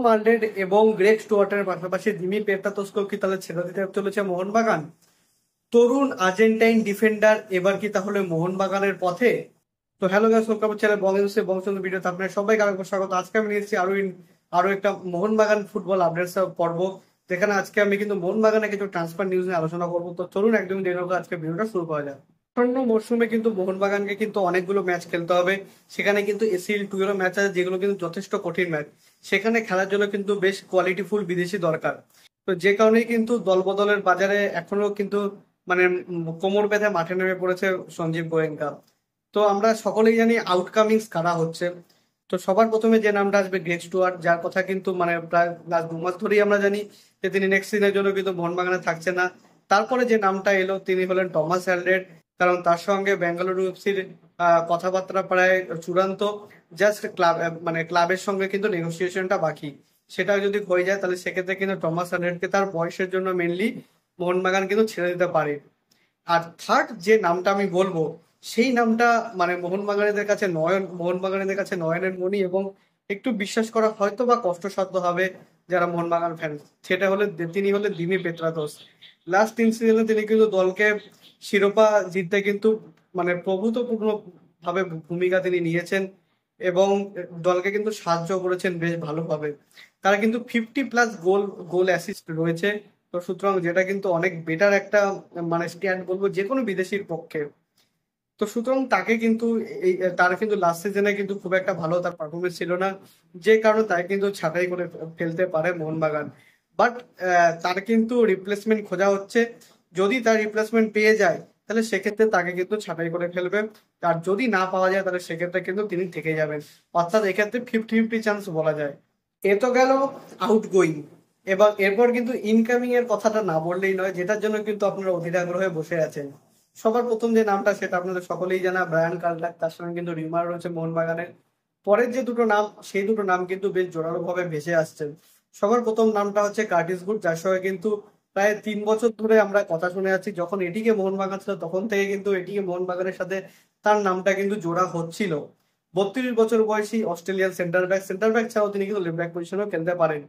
মার্ডেড এবং গ্রেগ স্টুয়ার্টের পাশাপাশি জিমি পেত্রাতোসকেও কি তাহলে ছেড়ে দিতে চলেছে মোহনবাগান? তরুণ আর্জেন্টাইন ডিফেন্ডার এবার কি তাহলে মোহনবাগানের পথে? তো hello guys, welcome to channel Bangachandra ভিডিওতে আপনাদের সবাইকে আরেকবার স্বাগত। আজকে আমি নিয়েছি আরো একটা মোহনবাগান ফুটবল আপডেটস পর্ব, যেখানে আজকে আমি কিন্তু মোহনবাগানের কিছু ট্রান্সফার নিউজ নিয়ে আলোচনা করবো। তো চলুন একদমই দেরি না করে আজকে ভিডিওটা শুরু করা যাক। আসন্ন মরশুমে কিন্তু মোহনবাগানকে কিন্তু অনেকগুলো ম্যাচ খেলতে হবে। সেখানে কিন্তু এসিএল 2 এরও ম্যাচ আছে, যেগুলো কিন্তু যথেষ্ট কঠিন ম্যাচ। সেখানে খেলার জন্য কিন্তু বেশ কোয়ালিটিফুল বিদেশি দরকার। তো যে কারণেই কিন্তু দলবদলের বাজারে এখনো কিন্তু মানে কোমর বেঁধে মাঠে নেমে পড়েছে সঞ্জীব গোয়েঙ্কা। তো আমরা সকলেই জানি আউটকামিংস কারা হচ্ছে। তো সবার প্রথমে যে নামটা আসবে গ্রেগ স্টুয়ার্ট, যার কথা কিন্তু মানে প্রায় লাস্ট 2 মাস ধরেই আমরা জানি যে তিনি নেক্সট সিজনের জন্য কিন্তু মোহনবাগানে থাকছে না। তারপরে যে নামটা এলো তিনি হলেন টমাস হ্যালডেড, কারণ তার সঙ্গে বেঙ্গালুরু এফসির কথাবার্তা প্রায় চূড়ান্ত। জাস্ট ক্লাব মানে ক্লাবের সঙ্গে কিন্তু নেগোসিয়েশনটা বাকি। সেটা যদি হয়ে যায় তাহলে সেক্ষেত্রে কিন্তু টমাস হ্যালডেডকে তার বয়সের জন্য মেনলি মোহনবাগান কিন্তু ছেড়ে দিতে পারে। আর থার্ড যে নামটা আমি বলবো, সেই নামটা মানে মোহনবাগানীদের কাছে নয়নের মণি, এবং একটু বিশ্বাস করা হয়তো বা কষ্টসাধ্য হবে যারা মোহনবাগান ফ্যান। সেটা হলে তিনি হলেন দিমি পেত্রাতোস। লাস্ট 3 সিজনে তিনি কিন্তু দলকে শিরোপা জিততে কিন্তু মানে প্রভূতপূর্ণ ভাবে ভূমিকা তিনি নিয়েছেন, এবং দলকে কিন্তু সাহায্য করেছেন বেশ ভালোভাবে। তারা কিন্তু 50+ গোল অ্যাসিস্ট রয়েছে। তো সুতরাং যেটা কিন্তু অনেক বেটার একটা মানে স্ট্যান্ড বলবো যে কোনো বিদেশির পক্ষে। তো সুতরাং তাকে কিন্তু এই তার কিন্তু লাস্ট সিজনে কিন্তু খুব একটা ভালো তার পারফরমেন্স ছিল না, যে কারণে তাকে কিন্তু ছাঁটাই করে ফেলতে পারে মোহনবাগান। বাট তার কিন্তু রিপ্লেসমেন্ট খোঁজা হচ্ছে। যদি তার রিপ্লেসমেন্ট পেয়ে যায় তাহলে সেক্ষেত্রে তাকে কিন্তু ছাঁটাই করে ফেলবে। আর যদি না পাওয়া যায় তাহলে সেক্ষেত্রে কিন্তু তিনি থেকে যাবেন। অর্থাৎ এক্ষেত্রে 50-50 চান্স বলা যায়। এ তো গেল আউটগোয়িং। এবার এরপর কিন্তু ইনকামিং এর কথাটা না বললেই নয়, যেটার জন্য কিন্তু আপনারা অধীর আগ্রহে বসে আছেন। সবার প্রথম যে নামটা সেটা আপনাদের সকলেই জানা, ব্রায়ান কার্লাক। তার সঙ্গে কিন্তু রিমার রয়েছে মোহনবাগানের। পরের যে দুটো নাম, সেই দুটো নাম কিন্তু বেশ জোরালো ভাবে ভেসে আসছে। সবার প্রথম নামটা হচ্ছে কার্টিস গুড, যার সঙ্গে কিন্তু প্রায় 3 বছর ধরে আমরা কথা শুনে যাচ্ছি। যখন এটিকে মোহনবাগান ছিল তখন থেকে কিন্তু এটিকে মোহনবাগানের সাথে তার নামটা কিন্তু জোড়া হচ্ছিল। 32 বছর বয়সী অস্ট্রেলিয়ান সেন্টার ব্যাক ছাড়াও তিনি কিন্তু লেফট ব্যাক পজিশনেও খেলতে পারেন।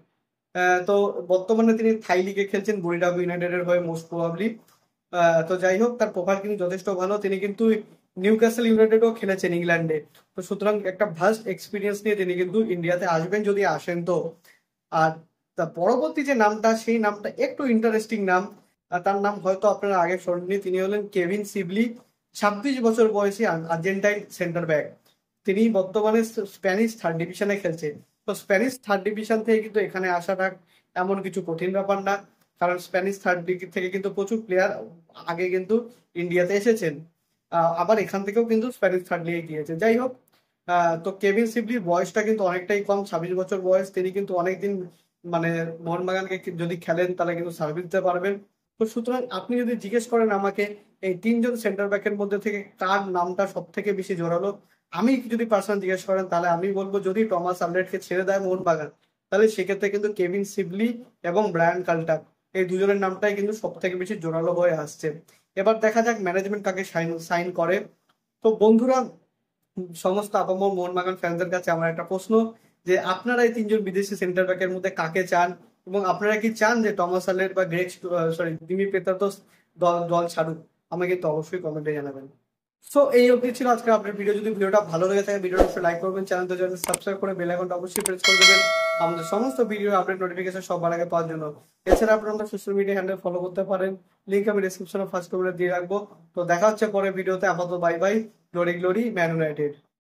তো বর্তমানে তিনি থাই লিগে খেলছেন বরিডাব্লিউ ইউনাইটেডের হয়ে মোস্ট প্রবাবলি। তো যাই হোক, তার প্রোফাইল কিন্তু যথেষ্ট ভালো। তিনি কিন্তু নিউক্যাসল ইউনাইটেডও খেলেছেন ইংল্যান্ডে। তো সুতরাং একটা ভাস্ট এক্সপিরিয়েন্স নিয়ে তিনি কিন্তু ইন্ডিয়াতে আসবেন, যদি আসেন তো। আর তার পরবর্তী যে নামটা, সেই নামটা একটু ইন্টারেস্টিং নাম। তার নাম হয়তো আপনারা আগে শোনেননি। তিনি হলেন কেভিন সিবলি, 26 বছর বয়সী আর্জেন্টাইন সেন্টার ব্যাক। তিনি বর্তমানে স্প্যানিশ থার্ড ডিভিশনে খেলছেন। তো স্প্যানিশ থার্ড ডিভিশন থেকে কিন্তু এখানে আসাটা এমন কিছু কঠিন ব্যাপার না, কারণ স্প্যানিশ থার্ড লিগ থেকে কিন্তু প্রচুর প্লেয়ার আগে কিন্তু ইন্ডিয়াতে এসেছেন। আবার এখান থেকেও কিন্তু স্প্যানিশ থার্ড লিগে গিয়েছে। যাই হোক, তো কেভিন সিবলির বয়সটা কিন্তু অনেকটাই কম, 26 বছর বয়স। তিনি কিন্তু অনেকদিন মানে মোহনবাগানকে যদি খেলেন তাহলে কিন্তু সার্ভিস দিতে পারবেন। তো সুতরাং আপনি যদি জিজ্ঞেস করেন আমাকে এই 3জন সেন্টার ব্যাকের মধ্যে থেকে কার নামটা সব থেকে বেশি জোরালো, আমি যদি পার্সোনাল জিজ্ঞেস করেন তাহলে আমি বলবো যদি টমাস আলড্রেটকে ছেড়ে দেয় মোহনবাগান, তাহলে সেক্ষেত্রে কিন্তু কেভিন সিবলি এবং ব্রায়ান কাল্টার, এই দুজনের নামটাই কিন্তু সব থেকে বেশি জোরালো হয়ে আসছে। এবার দেখা যাক ম্যানেজমেন্ট কাকে সাইন করে। তো বন্ধুরা, সমস্ত আপামর মোহনবাগান ফ্যানদের কাছে আমার একটা প্রশ্ন, যে আপনারা এই 3জন বিদেশি সেন্টার ব্যাকের মধ্যে কাকে চান? এবং আপনারা কি চান যে টমাস আলের বা দিমি পেত্রাতোস দল দল ছাড়ুক? আমাকে কিন্তু অবশ্যই কমেন্টে জানাবেন। সো এই অবধি ছিল আজকে আপনার ভিডিও। যদি ভিডিওটা ভালো লেগে থাকে ভিডিওটা অবশ্যই লাইক করবেন, চ্যানেলটা জন্য সাবস্ক্রাইব করে বেল আইকনটা অবশ্যই প্রেস করে দেবেন আমাদের সমস্ত ভিডিও আপডেট নোটিফিকেশন সবার আগে পাওয়ার জন্য। এছাড়া আপনারা আমাদের সোশ্যাল মিডিয়া হ্যান্ডেল ফলো করতে পারেন, লিংক আমি ডেসক্রিপশনে ফার্স্ট কমেন্টে দিয়ে রাখবো। তো দেখা হচ্ছে পরের ভিডিওতে। আপাতত bye bye. Glory glory man United.